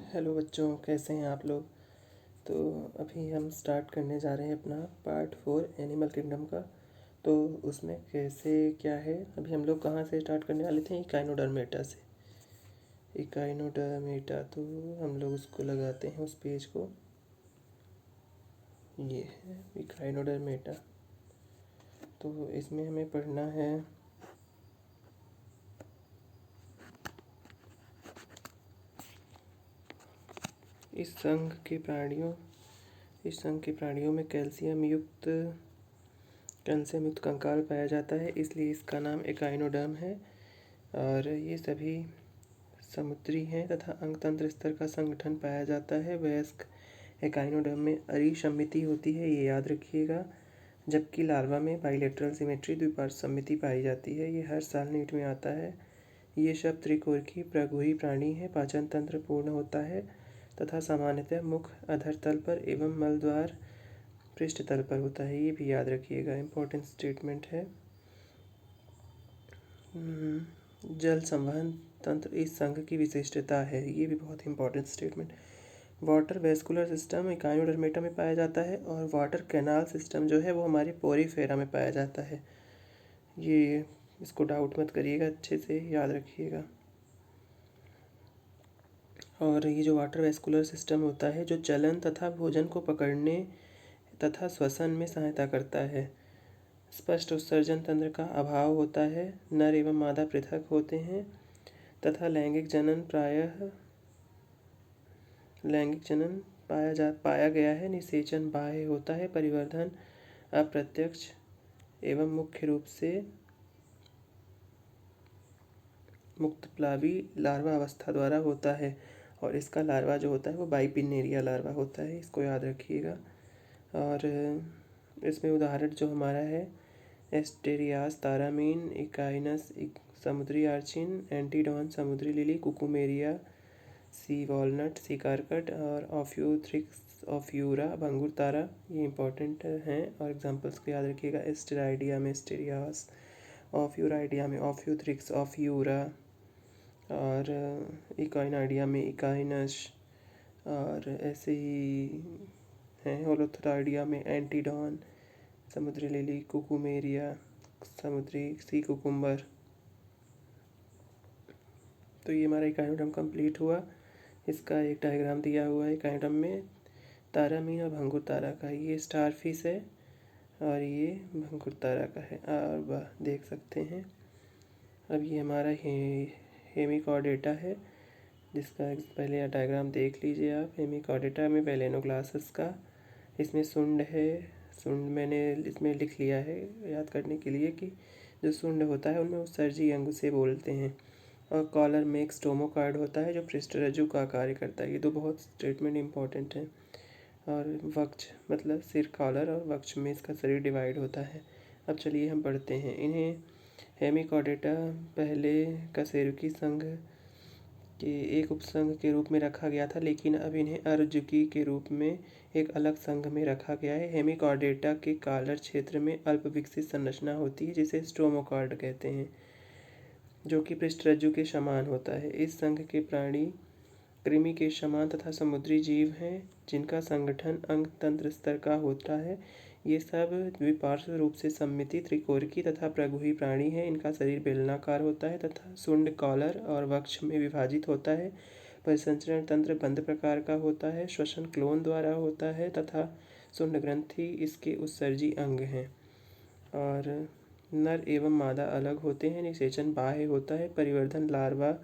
Hello बच्चों, कैसे हैं आप लोग। तो अभी हम स्टार्ट करने जा रहे हैं अपना पार्ट 4 एनिमल किंगडम का। तो उसमें कैसे क्या है, अभी हम लोग कहाँ से स्टार्ट करने वाले थे, इकाइनोडर्मेटा से। इकाइनोडर्मेटा, तो हम लोग उसको लगाते हैं उस पेज को। ये है इकाइनोडर्मेटा। तो इसमें हमें पढ़ना है इस संघ के प्राणियों में कैल्शियम युक्त कंकाल पाया जाता है, इसलिए इसका नाम एकाइनोडर्म है। और ये सभी समुद्री हैं तथा अंगतंत्र स्तर का संगठन पाया जाता है। वयस्क एकाइनोडर्म में अरिसमिति होती है, ये याद रखिएगा। जबकि लार्वा में बाइलेटरल सिमेट्री द्विपार्श्व सममिति पाई जाती है। ये हर साल नीट में आता है। ये सब त्रिकोरकी प्रगुही प्राणी है। पाचन तंत्र पूर्ण होता है तथा सामान्यतः मुख अधर तल पर एवं मलद्वार पृष्ठ तल पर होता है, ये भी याद रखिएगा, इम्पोर्टेंट स्टेटमेंट है। जल संवहन तंत्र इस संघ की विशिष्टता है, ये भी बहुत important statement. Water vascular system Echinodermata में पाया जाता है और वाटर कैनाल सिस्टम जो है वो हमारे पोरीफेरा में पाया जाता है। ये इसको डाउट मत करिएगा, अच्छे से याद रखिएगा। और ये जो वाटर वेस्कुलर सिस्टम होता है, जो चलन तथा भोजन को पकड़ने तथा श्वसन में सहायता करता है। स्पष्ट उत्सर्जन तंत्र का अभाव होता है। नर एवं मादा पृथक होते हैं तथा लैंगिक जनन पाया गया है। निषेचन बाह्य होता है। परिवर्धन अप्रत्यक्ष एवं मुख्य रूप से मुक्तप्लावी लार्वा अवस्था द्वारा होता है। और इसका लार्वा जो होता है वो बाइपिनेरिया लार्वा होता है, इसको याद रखिएगा। और इसमें उदाहरण जो हमारा है एस्टेरियास तारामीन, इकाइनस समुद्री आर्चिन, एंटीडॉन समुद्री लिली, कुकुमेरिया सी वॉलनट सी कारकट और ऑफ्यूथ्रिक्स ऑफ्यूरा भंगुर तारा, ये इंपॉर्टेंट हैं। और एग्जांपल्स को याद रखिएगा। एस्टेराइडिया में एस्टेरियास, ऑफ्यूराइडिया में ऑफ्यूथ्रिक्स ऑफ्यूरा और इकाइनाइडिया में इकाइनस, और ऐसे ही हैं होलोथोराइडिया में एंटीडॉन समुद्री लिली, कुकुमेरिया समुद्री सी कुकुम्बर। तो ये हमारा इकाइनोडर्म कंप्लीट हुआ। इसका एक डायग्राम दिया हुआ है इकाइनोडर्म में तारामीन और भंगुर तारा का। ये स्टार फिश है और ये भंगुर तारा का है, और वह देख सकते हैं। अब ये हमारा हेमिकॉर्डेटा है, जिसका पहले डायग्राम देख लीजिए आप। हेमिकॉर्डेटा में बेलेनोग्लासस का इसमें सुंड है। सुंड मैंने इसमें लिख लिया है याद करने के लिए कि जो सुंड होता है उनमें उत्सर्जी अंग से बोलते हैं। और कॉलर में एक स्टोमोकार्ड होता है जो पृष्ठरज्जु का कार्य करता है। ये दो बहुत स्टेटमेंट इंपॉर्टेंट हैं। और वक्ष मतलब सिर, कॉलर, और वक्ष में इसका शरीर डिवाइड होता है। अब चलिए हम पढ़ते हैं इन्हें। हेमिकॉर्डेटा पहले कशेरुकी संघ के एक उपसंघ के रूप में रखा गया था, लेकिन अब इन्हें अर्जुकी के रूप में एक अलग संघ में रखा गया है। हेमिकॉर्डेटा के कॉलर क्षेत्र में अल्प विकसित संरचना होती है जिसे स्टोमोकार्ड कहते हैं, जो कि पृष्ठरज्जु के समान होता है। इस संघ के प्राणी कृमि के समान तथा समुद्री जीव हैं, जिनका संगठन अंग तंत्र स्तर का होता है। ये सब द्विपार्श्व रूप से सममिति त्रिकोरकी तथा प्रगुही प्राणी हैं। इनका शरीर बेलनाकार होता है तथा सुंड, कॉलर और वक्ष में विभाजित होता है। परिसंचरण तंत्र बंद प्रकार का होता है। श्वसन क्लोन द्वारा होता है तथा सुंड ग्रंथि इसके उत्सर्जी अंग हैं। और नर एवं मादा अलग होते हैं। निषेचन बाह्य होता है। परिवर्धन लार्वा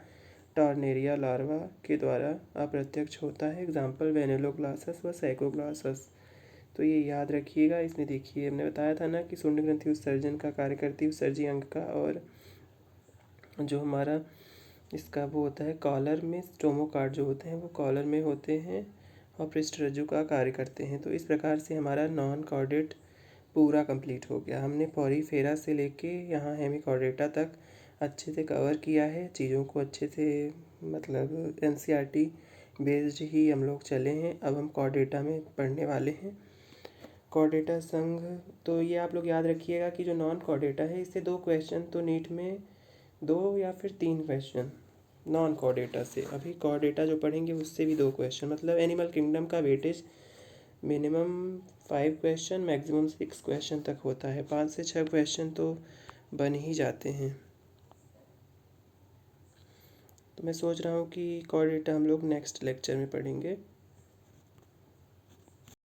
टॉर्नेरिया लार्वा के द्वारा अप्रत्यक्ष होता है। एग्जाम्पल वेनेलोग्लासस व सैकोग्लासस। तो ये याद रखिएगा। इसमें देखिए हमने बताया था ना कि सुंड ग्रंथि उत्सर्जन का कार्य करती है, उत्सर्जी अंग का। और जो हमारा इसका वो होता है कॉलर में स्टोमोकार्ड जो होते हैं वो कॉलर में होते हैं और पृष्ठरज्जु का कार्य करते हैं। तो इस प्रकार से हमारा नॉन कॉर्डेट पूरा कंप्लीट हो गया। हमने पॉरीफेरा से लेके यहाँ हेमिकॉर्डेटा तक अच्छे से कवर किया है चीज़ों को, अच्छे से मतलब एनसीईआरटी बेस्ड ही हम लोग चले हैं। अब हम कॉर्डेटा में पढ़ने वाले हैं। कॉर्डेटा संघ, तो ये आप लोग याद रखिएगा कि जो नॉन कॉर्डेटा है इससे 2 क्वेश्चन तो नीट में 2 या फिर 3 क्वेश्चन नॉन कॉर्डेटा से। अभी कॉर्डेटा जो पढ़ेंगे उससे भी 2 क्वेश्चन, मतलब एनिमल किंगडम का weightage minimum 5 question maximum 6 question तक होता है। 5 से 6 क्वेश्चन तो बन ही जाते हैं। तो मैं सोच रहा हूँ कि कॉर्डेटा हम लोग नेक्स्ट लेक्चर में पढ़ेंगे।